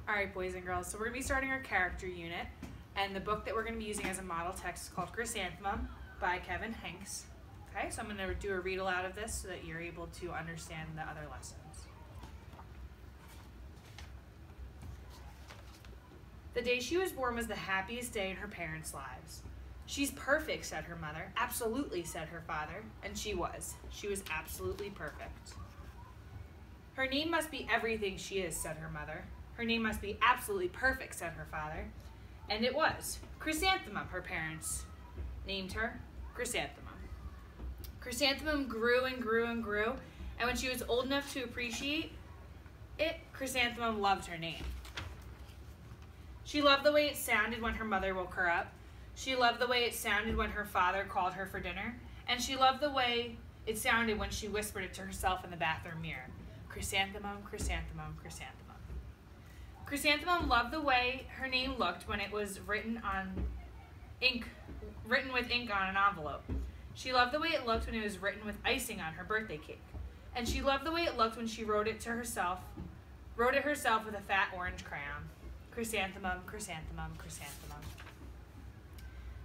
Alright, boys and girls, so we're going to be starting our character unit, and the book that we're going to be using as a model text is called Chrysanthemum by Kevin Henkes. Okay, so I'm going to do a read aloud of this so that you're able to understand the other lessons. The day she was born was the happiest day in her parents' lives. "She's perfect," said her mother. "Absolutely," said her father. And she was. She was absolutely perfect. "Her name must be everything she is," said her mother. "Her name must be absolutely perfect," said her father. And it was. Chrysanthemum, her parents named her Chrysanthemum. Chrysanthemum grew and grew and grew, and when she was old enough to appreciate it, Chrysanthemum loved her name. She loved the way it sounded when her mother woke her up. She loved the way it sounded when her father called her for dinner. And she loved the way it sounded when she whispered it to herself in the bathroom mirror. Chrysanthemum, chrysanthemum, chrysanthemum. Chrysanthemum loved the way her name looked when it was written with ink on an envelope. She loved the way it looked when it was written with icing on her birthday cake. And she loved the way it looked when she wrote it herself with a fat orange crayon. Chrysanthemum, chrysanthemum, chrysanthemum.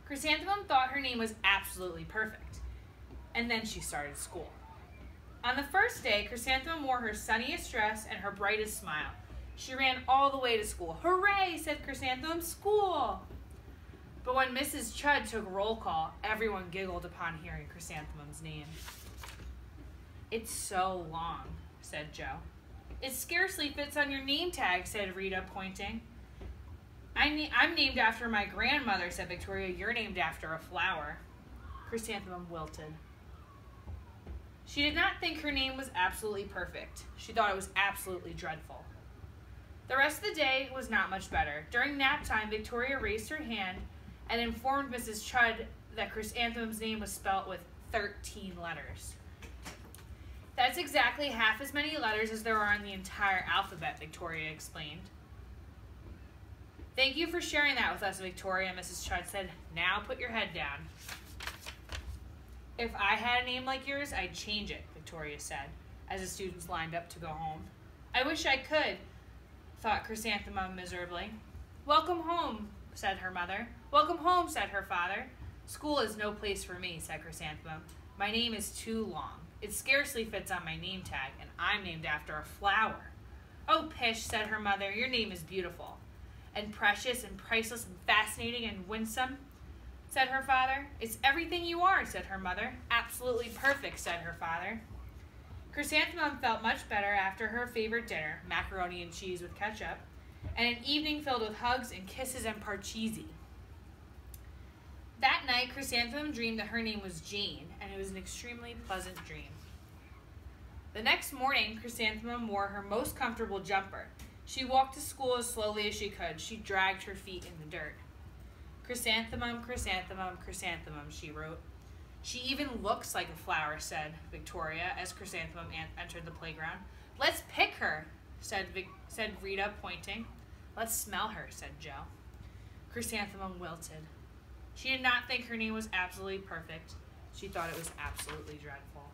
Chrysanthemum thought her name was absolutely perfect. And then she started school. On the first day, Chrysanthemum wore her sunniest dress and her brightest smile. She ran all the way to school. "Hooray," said Chrysanthemum, "school!" But when Mrs. Chud took roll call, everyone giggled upon hearing Chrysanthemum's name. "It's so long," said Joe. "It scarcely fits on your name tag," said Rita, pointing. I'm named after my grandmother," said Victoria. "You're named after a flower." Chrysanthemum wilted. She did not think her name was absolutely perfect. She thought it was absolutely dreadful. The rest of the day was not much better. During nap time, Victoria raised her hand and informed Mrs. Chud that Chrysanthemum's name was spelt with 13 letters. "That's exactly half as many letters as there are in the entire alphabet," Victoria explained. "Thank you for sharing that with us, Victoria," Mrs. Chud said. "Now put your head down." "If I had a name like yours, I'd change it," Victoria said, as the students lined up to go home. "I wish I could," thought Chrysanthemum miserably. "Welcome home," said her mother. "Welcome home," said her father. "School is no place for me," said Chrysanthemum. "My name is too long. It scarcely fits on my name tag, and I'm named after a flower." "Oh, pish," said her mother. "Your name is beautiful." "And precious and priceless and fascinating and winsome," said her father. "It's everything you are," said her mother. "Absolutely perfect," said her father. Chrysanthemum felt much better after her favorite dinner, macaroni and cheese with ketchup, and an evening filled with hugs and kisses and parcheesi. That night, Chrysanthemum dreamed that her name was Jane, and it was an extremely pleasant dream. The next morning, Chrysanthemum wore her most comfortable jumper. She walked to school as slowly as she could. She dragged her feet in the dirt. "Chrysanthemum, chrysanthemum, chrysanthemum," she wrote. "She even looks like a flower," said Victoria as Chrysanthemum entered the playground. "Let's pick her," said Rita, pointing. "Let's smell her," said Joe. Chrysanthemum wilted. She did not think her name was absolutely perfect. She thought it was absolutely dreadful.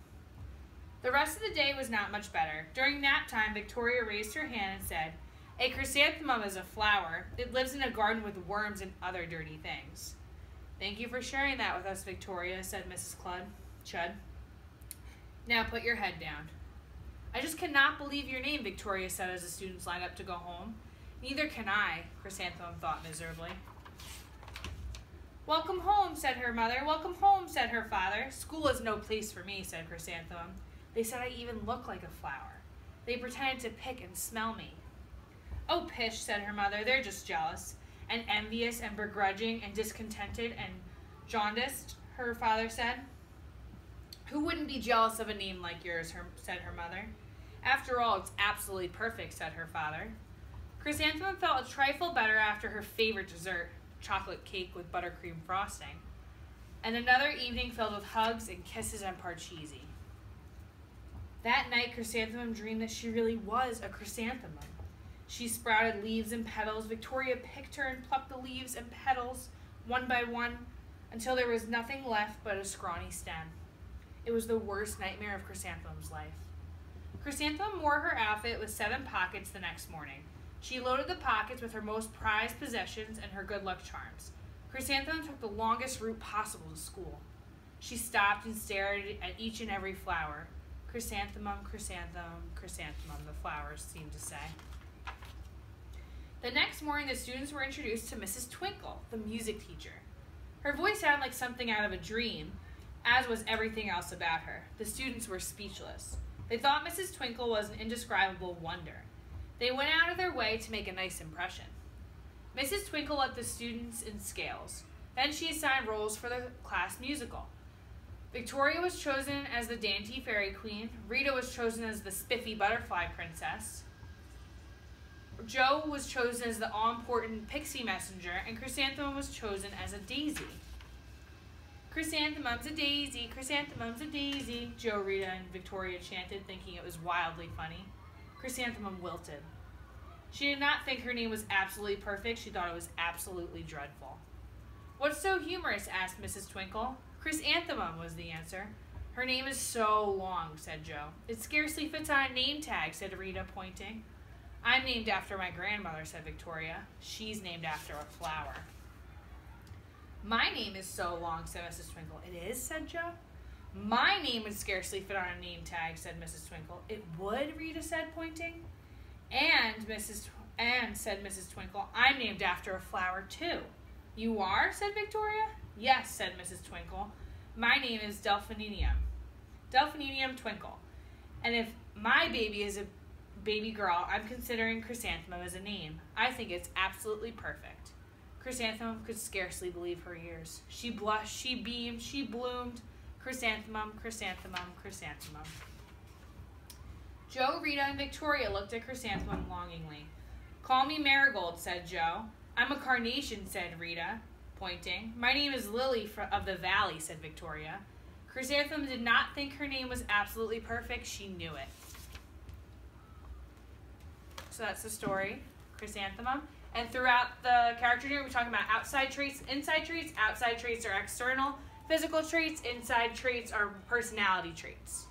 The rest of the day was not much better. During nap time, Victoria raised her hand and said, "A chrysanthemum is a flower. It lives in a garden with worms and other dirty things." "Thank you for sharing that with us, Victoria," said Mrs. Chud. "Now put your head down." "I just cannot believe your name," Victoria said as the students lined up to go home. "Neither can I," Chrysanthemum thought miserably. "Welcome home," said her mother. "Welcome home," said her father. "School is no place for me," said Chrysanthemum. "They said I even look like a flower. They pretended to pick and smell me." "Oh, pish," said her mother. "They're just jealous and envious and begrudging and discontented and jaundiced," her father said. "Who wouldn't be jealous of a name like yours," said her mother. "After all, it's absolutely perfect," said her father. Chrysanthemum felt a trifle better after her favorite dessert, chocolate cake with buttercream frosting, and another evening filled with hugs and kisses and parcheesi. That night, Chrysanthemum dreamed that she really was a chrysanthemum. She sprouted leaves and petals. Victoria picked her and plucked the leaves and petals one by one until there was nothing left but a scrawny stem. It was the worst nightmare of Chrysanthemum's life. Chrysanthemum wore her outfit with 7 pockets the next morning. She loaded the pockets with her most prized possessions and her good luck charms. Chrysanthemum took the longest route possible to school. She stopped and stared at each and every flower. Chrysanthemum, chrysanthemum, chrysanthemum, the flowers seemed to say. The next morning, the students were introduced to Mrs. Twinkle, the music teacher. Her voice sounded like something out of a dream, as was everything else about her. The students were speechless. They thought Mrs. Twinkle was an indescribable wonder. They went out of their way to make a nice impression. Mrs. Twinkle let the students in scales. Then she assigned roles for the class musical. Victoria was chosen as the dainty fairy queen. Rita was chosen as the spiffy butterfly princess. Joe was chosen as the all-important pixie messenger, and Chrysanthemum was chosen as a daisy. Chrysanthemum's a daisy, chrysanthemum's a daisy, Joe, Rita, and Victoria chanted, thinking it was wildly funny. Chrysanthemum wilted. She did not think her name was absolutely perfect. She thought it was absolutely dreadful. What's so humorous? Asked Mrs. Twinkle. Chrysanthemum was the answer. Her name is so long, said Joe. It scarcely fits on a name tag, said Rita, pointing. I'm named after my grandmother, said Victoria. She's named after a flower. My name is so long, said Mrs. Twinkle. It is, said Joe. My name would scarcely fit on a name tag, said Mrs. Twinkle. It would, Rita said, pointing. And said Mrs. Twinkle, I'm named after a flower, too. You are, said Victoria. Yes, said Mrs. Twinkle. My name is Delphinium. Delphinium Twinkle. And if my baby is a baby girl, I'm considering Chrysanthemum as a name. I think it's absolutely perfect. Chrysanthemum could scarcely believe her ears. She blushed, she beamed, she bloomed. Chrysanthemum, chrysanthemum, chrysanthemum. Joe, Rita, and Victoria looked at Chrysanthemum longingly. Call me Marigold, said Joe. I'm a carnation, said Rita, pointing. My name is Lily of the Valley, said Victoria. Chrysanthemum did not think her name was absolutely perfect. She knew it. So that's the story, Chrysanthemum. And throughout the character journey, we're talking about outside traits, inside traits. Outside traits are external physical traits. Inside traits are personality traits.